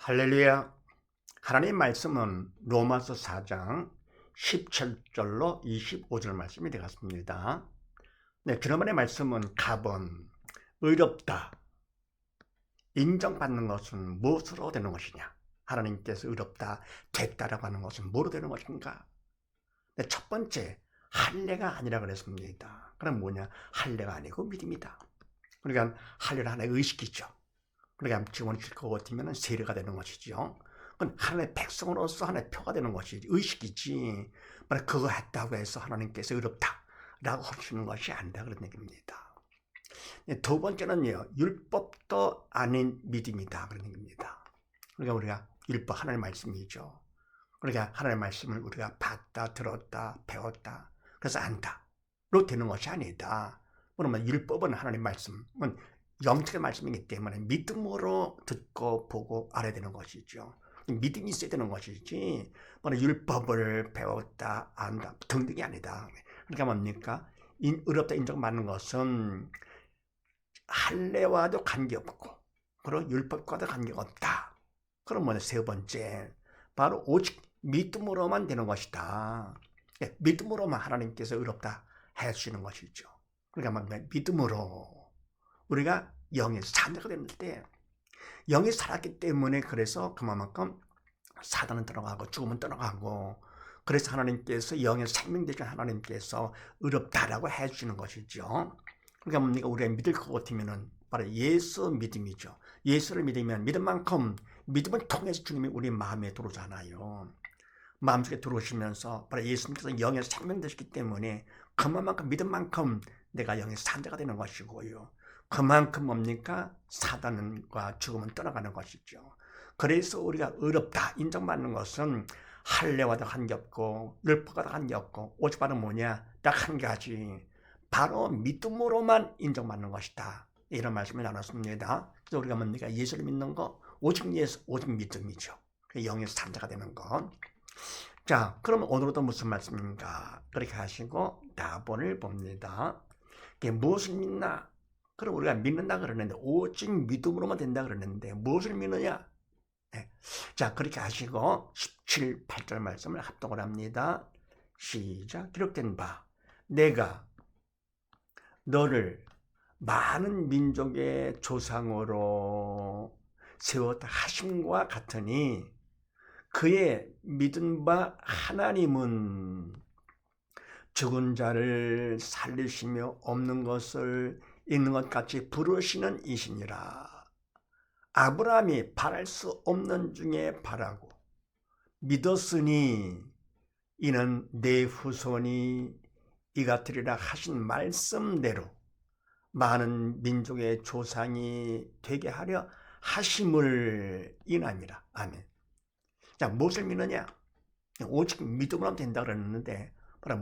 할렐루야. 하나님 말씀은 로마서 4장 17절로 25절 말씀이 되겠습니다. 네, 지난번의 말씀은 갑은 의롭다, 인정받는 것은 무엇으로 되는 것이냐? 하나님께서 의롭다, 됐다라고 하는 것은 뭐로 되는 것인가? 네, 첫 번째, 할례가 아니라 그랬습니다. 그럼 뭐냐? 할례가 아니고 믿음이다. 그러니까 할례는 하나의 의식이죠. 그러니까 지원을 줄 것 같으면 세례가 되는 것이죠. 그건 하나님의 백성으로서 하나의 표가 되는 것이지, 의식이지. 만약 그거 했다고 해서 하나님께서 의롭다라고 하시는 것이 아니다 그런 얘기입니다. 두 번째는요, 율법도 아닌 믿음이다 그런 얘기입니다. 그러니까 우리가 율법 하나님의 말씀이죠. 그러니까 하나님의 말씀을 우리가 봤다, 들었다, 배웠다, 그래서 안다로 되는 것이 아니다. 그러면 율법은 하나님의 말씀은 영적인 말씀이기 때문에 믿음으로 듣고 보고 알아야 되는 것이죠. 믿음이 있어야 되는 것이지 율법을 배웠다 안다 등등이 아니다. 그러니까 뭡니까? 의롭다 인정받는 것은 할례와도 관계없고 그리고 율법과도 관계가 없다. 그러면 세 번째 바로 오직 믿음으로만 되는 것이다. 믿음으로만 하나님께서 의롭다 해주시는 것이죠. 그러니까 믿음으로 우리가 영의 자녀가 됐는데 영이 살았기 때문에 그래서 그만큼 사단은 떠나가고 죽음은 떠나가고 그래서 하나님께서 영의 생명 되신 하나님께서 의롭다라고 해주시는 것이죠. 그러니까 뭡니까? 우리가 믿을 것 같으면은 바로 예수 믿음이죠. 예수를 믿으면 믿은 만큼 믿음을 통해서 주님이 우리 마음에 들어오잖아요. 마음속에 들어오시면서 바로 예수님께서 영의 생명 되셨기 때문에 그만큼 믿은 만큼 내가 영의 산자가 되는 것이고요. 그만큼 뭡니까? 사단과 죽음은 떠나가는 것이죠. 그래서 우리가 의롭다 인정받는 것은 할례와도 관계없고 율법과도 관계없고 오직 바로 뭐냐? 딱 한 가지. 바로 믿음으로만 인정받는 것이다. 이런 말씀을 나눴습니다. 그래서 우리가 뭡니까? 예수를 믿는 거 오직 예수, 오직 믿음이죠. 영의 산자가 되는 것. 자, 그럼 오늘도 무슨 말씀인가? 그렇게 하시고 다본을 봅니다. 무엇을 믿나? 그럼 우리가 믿는다 그러는데 오직 믿음으로만 된다 그러는데 무엇을 믿느냐? 네. 자, 그렇게 하시고 17, 8절 말씀을 합독을 합니다. 시작. 기록된 바 내가 너를 많은 민족의 조상으로 세웠다 하심과 같으니 그의 믿은 바 하나님은 죽은 자를 살리시며 없는 것을 있는 것 같이 부르시는 이시니라. 아브라함이 바랄 수 없는 중에 바라고 믿었으니 이는 내 후손이 이같으리라 하신 말씀대로 많은 민족의 조상이 되게 하려 하심을 인함이라. 아멘. 자, 무엇을 믿느냐? 오직 믿음으로 된다 그랬는데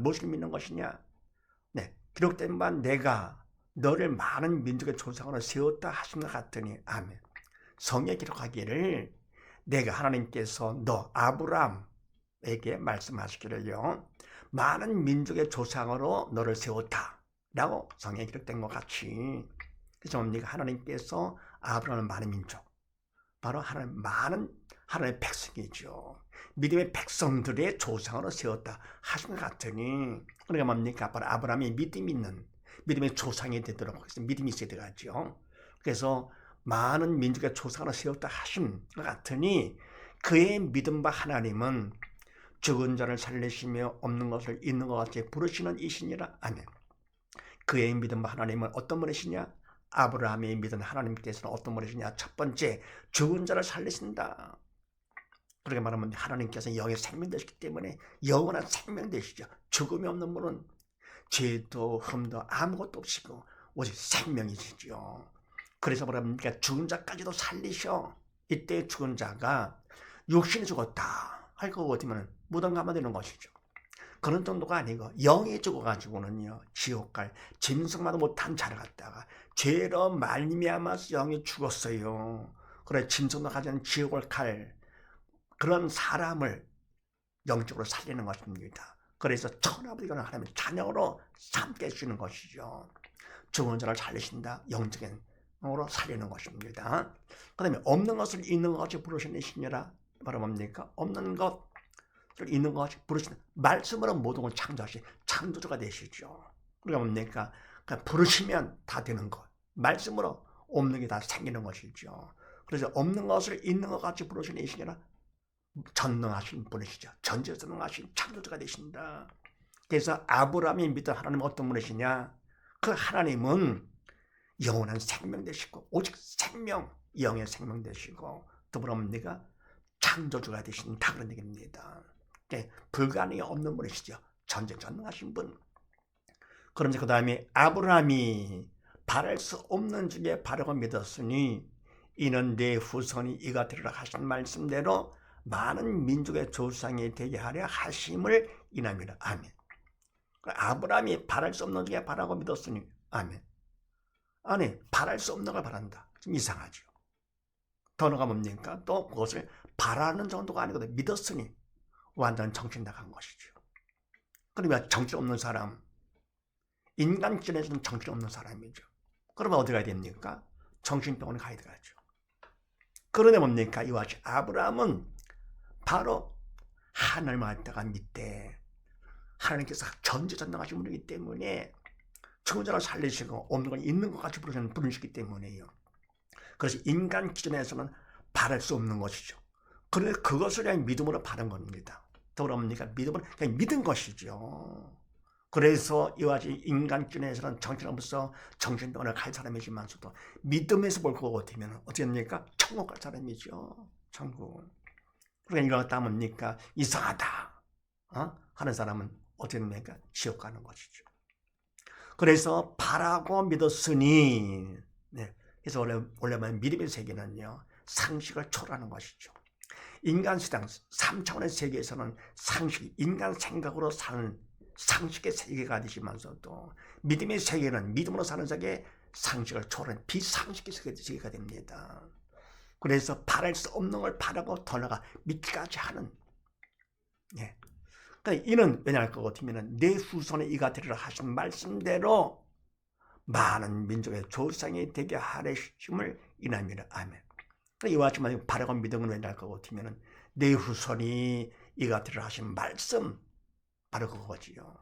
무엇을 믿는 것이냐? 네, 기록된 바 내가 너를 많은 민족의 조상으로 세웠다 하신 것 같으니 아멘. 성경에 기록하기를 내가 하나님께서 너 아브라함에게 말씀하시기를요 많은 민족의 조상으로 너를 세웠다 라고 성경에 기록된 것 같이 그래서 뭡니까? 하나님께서 아브라함은 많은 민족 바로 많은 하나님의 백성이죠. 믿음의 백성들의 조상으로 세웠다 하신 것 같으니 그러니까 뭡니까? 바로 아브라함이 믿음이 있는 믿음의 조상이 되도록 믿음이 있어야 되겠죠. 그래서 많은 민족의 조상으로 세웠다 하신 것 같으니 그의 믿음 바 하나님은 죽은 자를 살리시며 없는 것을 있는 것 같이 부르시는 이시니라. 아멘. 그의 믿음 바 하나님은 어떤 분이시냐? 아브라함이 믿은 하나님께서는 어떤 분이시냐? 첫 번째, 죽은 자를 살리신다. 그렇게 말하면 하나님께서 영의 생명 되시기 때문에 영원한 생명 되시죠. 죽음이 없는 분은 죄도 흠도 아무것도 없이고 오직 생명이시죠. 그래서 뭐랍니까? 죽은 자까지도 살리셔. 이때 죽은 자가 육신이 죽었다 할 거 같으면 무덤 가면 되는 것이죠. 그런 정도가 아니고 영이 죽어가지고는요 지옥 갈 짐승마도 못한 자를 갖다가 죄로 말미암아서 영이 죽었어요. 그래 짐승도 가지 않은 지옥을 갈 그런 사람을 영적으로 살리는 것입니다. 그래서 천하부지가 하나님의 자녀로 삼게 해주시는 것이죠. 죽은 자를 살리신다. 영적인 살리는 것입니다. 그 다음에 없는 것을 있는 것 같이 부르시니시니라. 바로 뭡니까? 없는 것을 있는 것 같이 부르시는 말씀으로 모든 걸 창조하시 창조주가 되시죠. 그러니까 뭡니까? 그냥 부르시면 다 되는 것. 말씀으로 없는 게 다 생기는 것이죠. 그래서 없는 것을 있는 것 같이 부르시니시니라. 전능하신 분이시죠. 전지전능하신 창조주가 되신다. 그래서 아브라함이 믿던 하나님은 어떤 분이시냐? 그 하나님은 영원한 생명 되시고 오직 생명, 영의 생명 되시고 더불어 뭡니까? 창조주가 되신다 그런 얘기입니다. 불가능이 없는 분이시죠. 전지전능하신 분. 그런데 그 다음에 아브라함이 바랄 수 없는 중에 바라고 믿었으니 이는 내 후손이 이가 되리라 하신 말씀대로 많은 민족의 조상이 되게 하려 하심을 인함이라. 아멘. 아브라함이 바랄 수 없는 중에 바라고 믿었으니 아멘. 아니 바랄 수 없는 걸 바란다. 좀 이상하죠. 더너가 뭡니까? 또 그것을 바라는 정도가 아니거든. 믿었으니 완전 정신 나간 것이죠. 그러면 정신 없는 사람, 인간 기준에서는 정신 없는 사람이죠. 그러면 어디 가야 됩니까? 정신병원에 가야 되죠. 그런데 뭡니까? 이와 같이 아브라함은 바로 하나님을 갖다가 믿되 하나님께서 전지전능하신 분이기 때문에 죽은 자를 살리시고 없는 건 있는 것 같이 부르시는 분이시기 때문에요. 그래서 인간 기준에서는 바랄 수 없는 것이죠. 그런데 그것을 그냥 믿음으로 바른 겁니다. 더불어 뭡니까? 믿음으로 그냥 믿은 것이죠. 그래서 이와 같이 인간 기준에서는 정신없어서 정신병원을 갈 사람이지만서도 믿음에서 볼 것 같으면 어떻게 됩니까? 천국 갈 사람이죠. 천국. 그러니까 이거 갖다 뭡니까? 이상하다 하는 사람은 어떻게 됩니까? 지옥 가는 것이죠. 그래서 바라고 믿었으니 그래서 원래만 믿음의 세계는요 상식을 초월하는 것이죠. 인간 세상 3차원의 세계에서는 상식, 인간 생각으로 사는 상식의 세계가 되시면서도 믿음의 세계는 믿음으로 사는 세계 상식을 초월하는 비상식의 세계가 됩니다. 그래서 바랄 수 없는 걸 바라고 더 나아가 믿기까지 하는 그러니까 이는 왜냐할 것 같으면 내 후손에 이가 되리라 하신 말씀대로 많은 민족의 조상이 되게 하심을 인함이라. 아멘. 이와 같이 바라고 믿음은 왜냐할 것 같으면 내 후손이 이가 되리라 하신 말씀 바로 그거지요.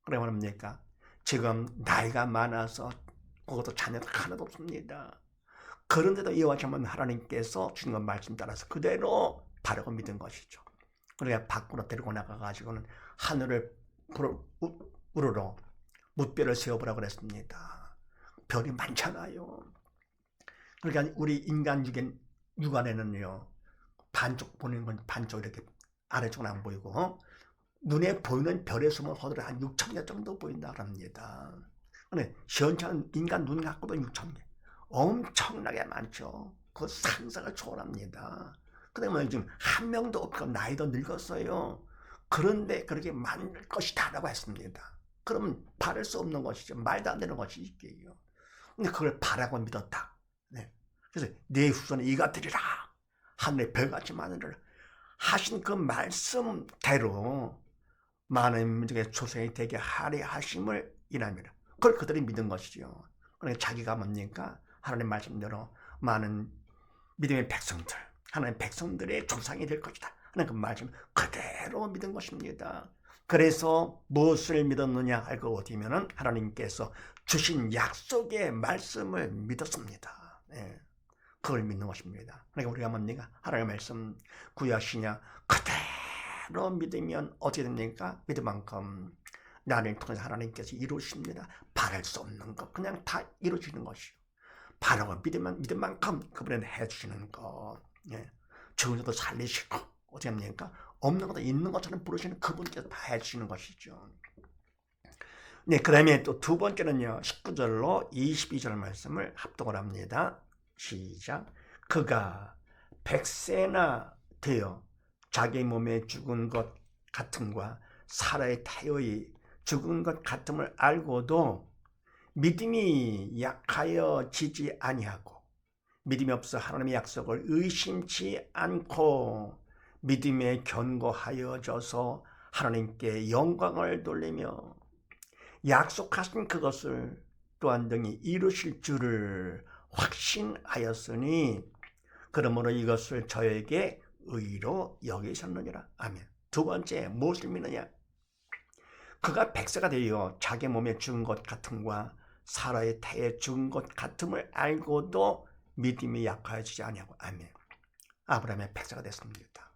그러면 뭡니까? 지금 나이가 많아서 그것도 자녀가 하나도 없습니다. 그런데도 이와 같이 하나님께서 주신 것 말씀 따라서 그대로 바라고 믿은 것이죠. 그러니까 밖으로 데리고 나가가지고는 하늘을 우러러 뭇별을 세워보라고 그랬습니다. 별이 많잖아요. 그러니까 우리 인간 육안에는요 반쪽 보는 건 반쪽 이렇게 아래쪽은 안 보이고 눈에 보이는 별의 수만 하더라도 한 6,000개 정도 보인다고 합니다. 근데 시원찮은 인간 눈 갖고도 6,000개 엄청나게 많죠. 그 상상을 초월합니다. 그다음에 지금 한 명도 없고 나이도 늙었어요. 그런데 그렇게 많을 것이다 라고 했습니다. 그러면 바랄 수 없는 것이죠. 말도 안 되는 것이지요. 근데 그걸 바라고 믿었다. 그래서 내 후손이 이가 되리라 하늘의 별같이 많으리라 하신 그 말씀대로 많은 민족의 조상이 되게 하려 하심을 인함이라. 그걸 그들이 믿은 것이죠. 그러니까 자기가 뭡니까? 하나님 말씀대로 많은 믿음의 백성들, 하나님 백성들의 조상이 될 것이다 하는 그 말씀 그대로 믿은 것입니다. 그래서 무엇을 믿었느냐 할 것 같으면 하나님께서 주신 약속의 말씀을 믿었습니다. 그걸 믿는 것입니다. 그러니까 우리가 뭡니까? 하나님의 말씀 구약시냐 그대로 믿으면 어떻게 됩니까? 믿음만큼 나를 통해서 하나님께서 이루십니다. 바랄 수 없는 것 그냥 다 이루어지는 것이요. 바라고 믿을 만큼 그분은 해주시는 것. 죽은 자도 살리시고 어떻게 합니까? 없는 것도 있는 것처럼 부르시는 그분께서 다 해주시는 것이죠. 그 다음에 또 두 번째는요 19절로 22절 말씀을 합독을 합니다. 시작. 그가 100세나 되어 자기 몸에 죽은 것 같음과 사라의 태의 죽은 것 같음을 알고도 믿음이 약하여 지지 아니하고 믿음이 없어 하나님의 약속을 의심치 않고 믿음에 견고하여져서 하나님께 영광을 돌리며 약속하신 그것을 또한 등이 이루실 줄을 확신하였으니 그러므로 이것을 저에게 의로 여기셨느니라. 아멘. 두 번째, 무엇을 믿느냐? 그가 백세가 되어 자기 몸에 죽은 것 같음과 사라의 태에 죽은 것 같음을 알고도 믿음이 약하여지지 아니하고. 아멘. 아브라함의 백세가 됐습니다.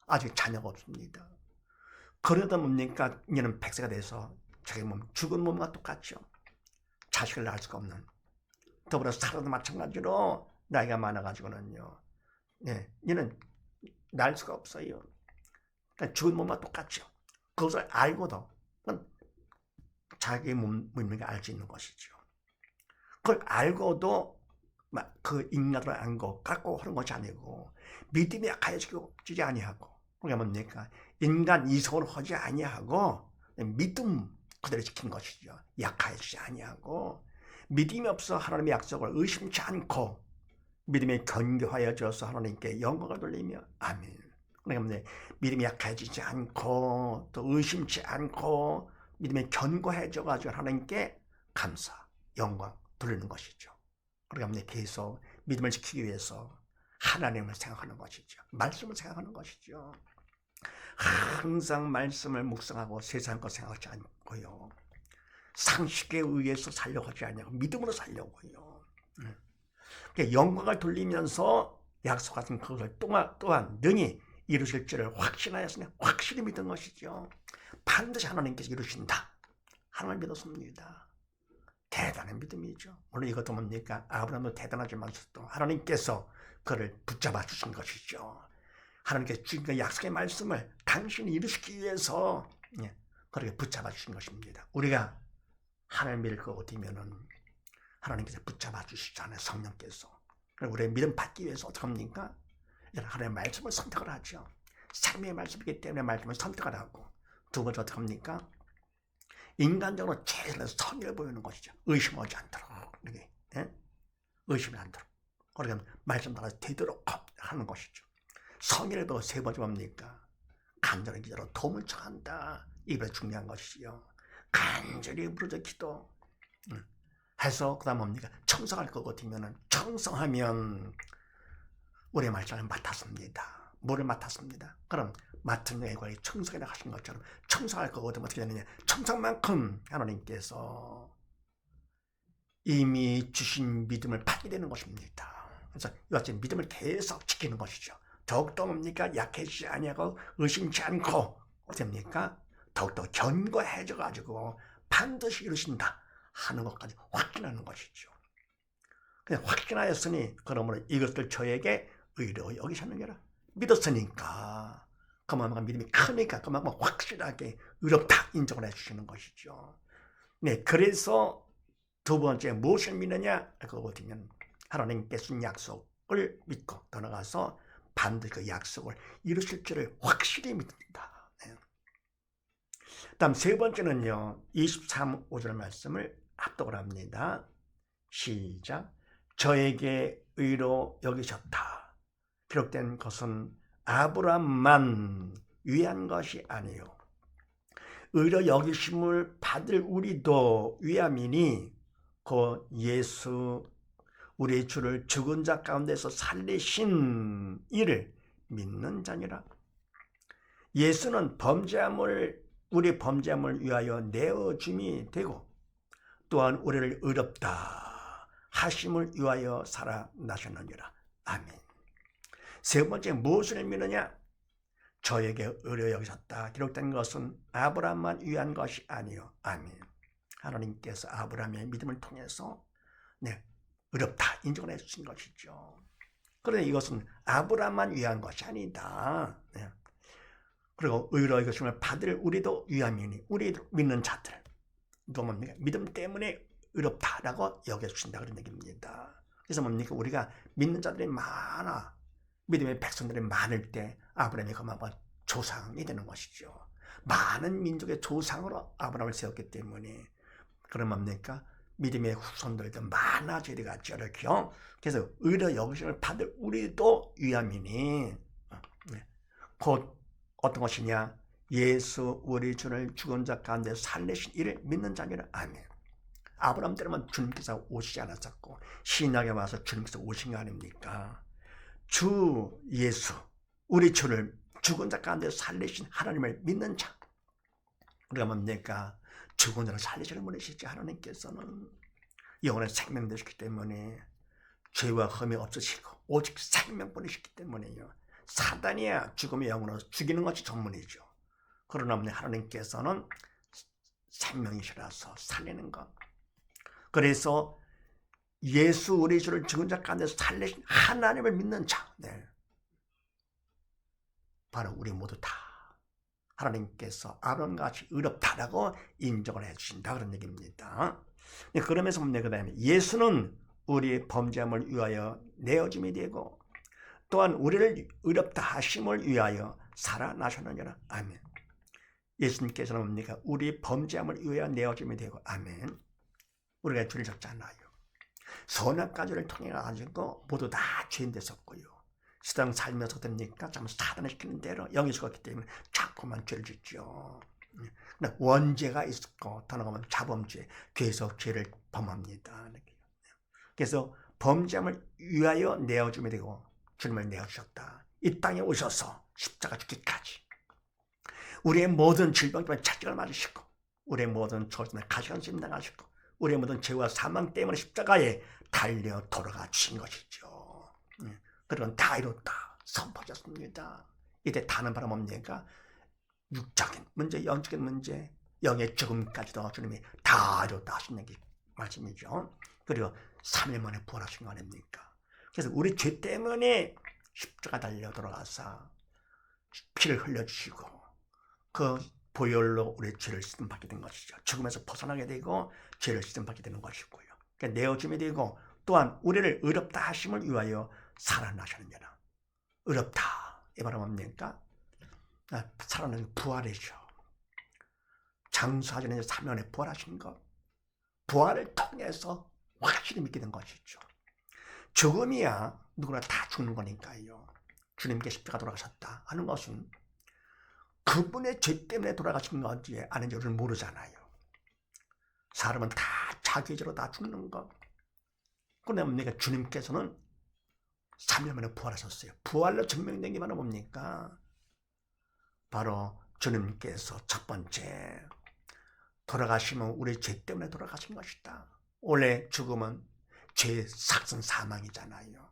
아직 자녀가 없습니다. 그러다 뭡니까? 이는 백세가 돼서 자기 몸, 죽은 몸과 똑같죠. 자식을 낳을 수가 없는. 더불어 사라도 마찬가지로 나이가 많아가지고는요. 이는 낳을 수가 없어요. 그러니까 죽은 몸과 똑같죠. 그것을 알고도 자기 몸을 알 수 있는 것이죠. 그걸 알고도 그 인간을 안고 깎고 하는 것이 아니고 믿음이 약하여지지 아니하고, 그러니까 뭡니까? 인간 이성으로 하지 아니하고 믿음 그대로 지킨 것이죠. 약하여지지 아니하고 믿음이 없어 하나님의 약속을 의심치 않고 믿음이 견고하여져서 하나님께 영광을 돌리며. 아멘. 그러니까 믿음이 약해지지 않고 또 의심치 않고 믿음이 견고해져가지고 하나님께 감사, 영광 돌리는 것이죠. 그러니까 계속 믿음을 지키기 위해서 하나님을 생각하는 것이죠. 말씀을 생각하는 것이죠. 항상 말씀을 묵상하고 세상 것 생각하지 않고요. 상식에 의해서 살려고 하지 않냐고 믿음으로 살려고요. 영광을 돌리면서 약속하신 그것을 또한 능히 이루실 줄을 확신하였으니 확실히 믿은 것이죠. 반드시 하나님께서 이루신다. 하나님을 믿었습니다. 대단한 믿음이죠. 물론 이것도 뭡니까? 아브라함도 대단하지만서도 하나님께서 그를 붙잡아 주신 것이죠. 하나님께서 주신 그 약속의 말씀을 당신이 이루시기 위해서 그렇게 붙잡아 주신 것입니다. 우리가 하나님을 믿을 것 같으면은 하나님께서 붙잡아 주시잖아요. 성령께서. 우리의 믿음 받기 위해서 어떻게 합니까? 하나님의 말씀을 선택을 하죠. 삶의 말씀이기 때문에 말씀을 선택을 하고, 두 번째 어떻게 합니까? 인간적으로 최선의 선의를 보이는 것이죠. 의심하지 않도록. 의심이 않도록. 그러니까 말씀 따라 되도록 하는 것이죠. 선의를 보고 세 번째 뭡니까? 간절히 기도로 도움을 청한다. 이게 중요한 것이죠. 간절히 부르짖어 기도 해서 그다음 뭡니까? 청성할 것 같으면은 청성하면 우리의 말씀을 맡았습니다. 뭐를 맡았습니다. 그럼 맡은 일과의 청성이라 하신 것처럼 청성할 것 같으면 어떻게 되느냐? 청성만큼 하나님께서 이미 주신 믿음을 받게 되는 것입니다. 그래서 이같이 믿음을 계속 지키는 것이죠. 더욱더 뭡니까? 약해지지 아니하고 의심치 않고 어떻게 됩니까? 더욱더 견고해져 가지고 반드시 이루신다 하는 것까지 확신하는 것이죠. 그냥 확신하였으니 그러므로 이것들 저에게 의로 여기셨느니라. 믿었으니까 그만큼 믿음이 크니까 그만큼 확실하게 의롭다 인정을 해주시는 것이죠. 그래서 두 번째 무엇을 믿느냐? 그거 보면 하나님께서 준 약속을 믿고 더 나아가서 반드시 그 약속을 이루실 줄을 확실히 믿는다. 다음 세 번째는요. 23, 5절 말씀을 합독을 합니다. 시작. 저에게 의로 여기셨다. 기록된 것은 아브라함만 위한 것이 아니요 의로 여기심을 받을 우리도 위함이니 곧 예수 우리의 주를 죽은 자 가운데서 살리신 이를 믿는 자니라. 예수는 우리 범죄함을 위하여 내어줌이 되고 또한 우리를 의롭다 하심을 위하여 살아나셨느니라. 아멘. 세 번째 무엇을 믿느냐? 저에게 의로 여기셨다. 기록된 것은 아브라함만 위한 것이 아니요. 아멘. 하나님께서 아브라함의 믿음을 통해서 의롭다 인정을 해주신 것이죠. 그런데 이것은 아브라함만 위한 것이 아니다. 그리고 의로 여기심을 받을 우리도 위함이니 우리 믿는 자들 또 뭡니까? 믿음 때문에 의롭다라고 여겨주신다 그런 얘기입니다. 그래서 뭡니까? 우리가 믿는 자들이 많아 믿음의 백성들이 많을 때 아브라함이 그만큼 조상이 되는 것이죠. 많은 민족의 조상으로 아브라함을 세웠기 때문에 그런 뭡니까? 믿음의 후손들도 많아지리겠죠. 이렇게요. 그래서 의로 여기심을 받을 우리도 위함이니 곧 어떤 것이냐? 예수 우리 주를 죽은 자 가운데 살리신 이를 믿는 자니라. 아멘. 아브라함 때는 주님께서 오시지 않았었고 신약에 와서 주님께서 오신 거 아닙니까? 주 예수, 우리 주를 죽은 자 가운데 살리신 하나님을 믿는 자, 우리가 뭡니까? 죽은 자를 살리시는 분이시지. 하나님께서는 영원한 생명 되시기 때문에 죄와 흠이 없으시고 오직 생명뿐이시기 때문에요. 사단이야 죽음의 영으로 죽이는 것이 전문이죠. 그러나 하나님께서는 생명이시라서 살리는 것. 그래서 예수 우리 주를 죽은 자 가운데 살리신 하나님을 믿는 자, 네. 바로 우리 모두 다 하나님께서 아브라함같이 의롭다라고 인정을 해주신다 그런 얘기입니다. 그러면서 그다음에 예수는 우리의 범죄함을 위하여 내어짐이 되고 또한 우리를 의롭다 하심을 위하여 살아나셨느니라. 아멘. 예수님께서는 뭡니까? 우리 범죄함을 위하여 내어짐이 되고, 아멘. 우리가 죄를 졌잖아요. 선악과지를 통해 가지고 모두 다 죄인 됐었고요. 세상 살면서 됩니까? 참 사단을 시키는 대로 영이 죽었기 때문에 자꾸만 죄를 짓죠. 원죄가 있고 더 나가면 자범죄, 계속 죄를 범합니다. 그래서 범죄함을 위하여 내어주면 되고 주님을 내어주셨다. 이 땅에 오셔서 십자가 죽기까지 우리의 모든 질병 때문에 채찍을 맞으시고 우리의 모든 조짐에 가시관심 당하시고 우리의 모든 죄와 사망 때문에 십자가에 달려 돌아가 주신 것이죠. 그런 다 이뤘다 선포하셨습니다. 이때 다는 바람 뭡니까? 육적인 문제, 영적인 문제, 영의 죽음까지도 주님이 다 이뤘다 하시는 게 말씀이죠. 그리고 3일 만에 부활하신 거 아닙니까? 그래서 우리 죄 때문에 십자가 달려 돌아가서 피를 흘려주시고 그 보혈로 우리 죄를 씻음받게 된 것이죠. 죽음에서 벗어나게 되고 죄를 씻음받게 되는 것이고요. 그러니까 내어줌이 되고 또한 우리를 의롭다 하심을 위하여 살아나셨느니라. 의롭다 이 말은 뭡니까? 살아나는 부활이죠. 장수하시는 3년 만에 부활하신 것, 부활을 통해서 확실히 믿게 된 것이죠. 죽음이야 누구나 다 죽는 거니까요. 주님께 십자가 돌아가셨다 하는 것은 그분의 죄 때문에 돌아가신 건지 아닌지 우리는 모르잖아요. 사람은 다 자기의 죄로 다 죽는 것. 그런데 뭡니까? 주님께서는 3년 만에 부활하셨어요. 부활로 증명된 게 바로 뭡니까? 바로 주님께서 첫 번째 돌아가시면 우리 죄 때문에 돌아가신 것이다. 원래 죽음은 죄의 삭슨 사망이잖아요.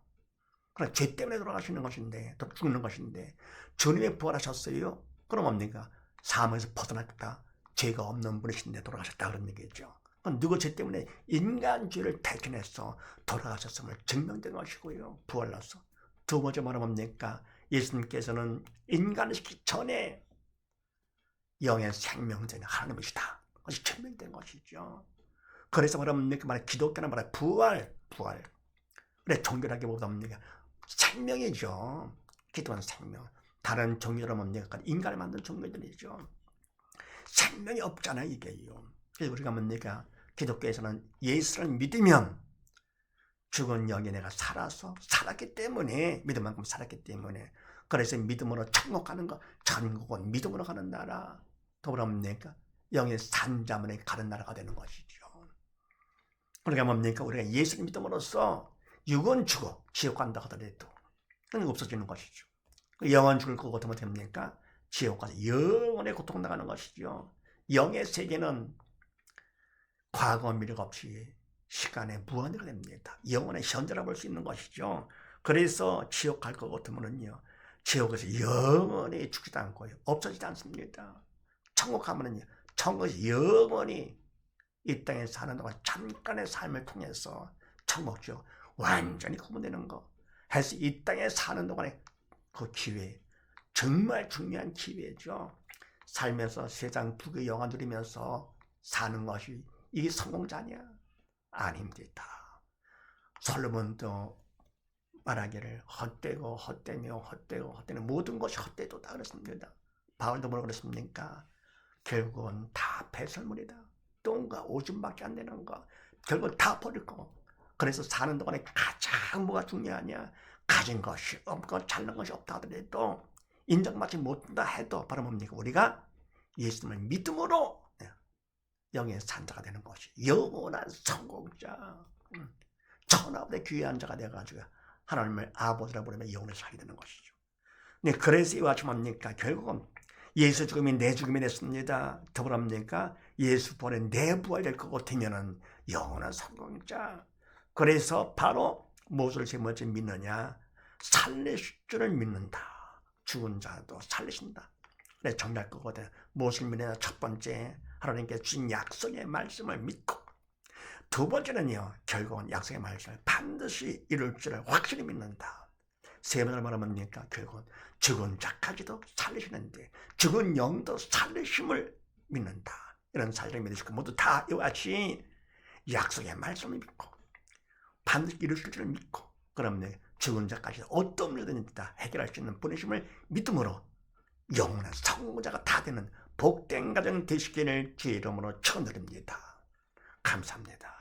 그러나 죄 때문에 돌아가시는 것인데, 죽는 것인데 주님이 부활하셨어요. 그럼 뭡니까? 사망에서 벗어났다. 죄가 없는 분이신데 돌아가셨다 그런 얘기죠. 그럼 누구 죄 때문에 인간 죄를 대신해서 돌아가셨음을 증명된 것이고요. 부활로서. 두 번째 말은 뭡니까? 예수님께서는 인간을 시키기 전에 영의 생명된 하나님이시다. 그것이 증명된 것이죠. 그래서 말합니까? 기독교는 말해 부활. 그래 종교라기보다 뭡니까? 생명이죠. 기도는 생명. 다른 종교는 뭡니까? 인간을 만든 종교들이죠. 생명이 없잖아요, 이게요. 그래서 우리가 뭡니까? 기독교에서는 예수를 믿으면 죽은 영이 내가 살았기 때문에 믿을 만큼 살았기 때문에 그래서 믿음으로 천국 가는 거, 천국은 믿음으로 가는 나라. 더불어 뭡니까? 영의 산자문에 가는 나라가 되는 것이죠. 그러니까 뭡니까? 우리가 예수를 믿음으로써 육은 죽어 지옥 간다 하더라도 그건 없어지는 것이죠. 영원 죽을 것 같으면 됩니까? 지옥 가서 영원히 고통 나가는 것이죠. 영의 세계는 과거 미래가 없이 시간의 무한대가 됩니다. 영원의 현재라 볼 수 있는 것이죠. 그래서 지옥 갈 것 같으면요, 지옥에서 영원히 죽지도 않고요, 없어지지 않습니다. 천국 가면은요, 천국에서 영원히 이 땅에 사는 동안 잠깐의 삶을 통해서 천국죠. 완전히 구분되는 거. 해서 이 땅에 사는 동안에 그 기회, 정말 중요한 기회죠. 살면서 세상 부귀 영화 누리면서 사는 것이 이게 성공자 아니야? 아닙니다. 솔로몬도 말하기를 헛되는 모든 것이 헛되도다 그랬습니다. 바울도 뭐라고 그랬습니까? 결국은 다 배설물이다. 똥과 오줌밖에 안 되는 거. 결국 다 버릴 거. 그래서 사는 동안에 가장 뭐가 중요하냐? 가진 것이 없고 잘난 것이 없다 하더라도 인정받지 못한다 해도 바로 뭡니까? 우리가 예수님을 믿음으로 영의 산자가 되는 것이 영원한 성공자, 천하보다 귀한 자가 되어가지고 하나님을 아버지라 부르며 영원히 살게 되는 것이죠. 네, 그래서 이와 같이 뭡니까? 결국은 예수 죽음이 내 죽음이 됐습니다. 더불어 뭡니까? 예수 부활에 내 부활이 될 것 같으면은 영원한 성공자. 그래서 바로 무엇을 제일 먼저 믿느냐? 살리실 줄을 믿는다. 죽은 자도 살리신다. 네, 정말 그거거든. 무엇을 믿느냐? 첫 번째, 하나님께 주신 약속의 말씀을 믿고, 두 번째는요, 결국은 약속의 말씀을 반드시 이룰 줄을 확실히 믿는다. 세 번째로 말하면 뭡니까? 결국은 죽은 자까지도 살리시는데 죽은 영도 살리심을 믿는다. 이런 사실을 믿으시고 모두 다 이와 같이 약속의 말씀을 믿고 반드시 이루실 줄을 믿고, 그러면 죽은 자까지 어떤 문제든지 다 해결할 수 있는 분이심을 믿음으로 영원한 성공자가 다 되는 복된 가정 되시기를 주의 이름으로 축원드립니다. 감사합니다.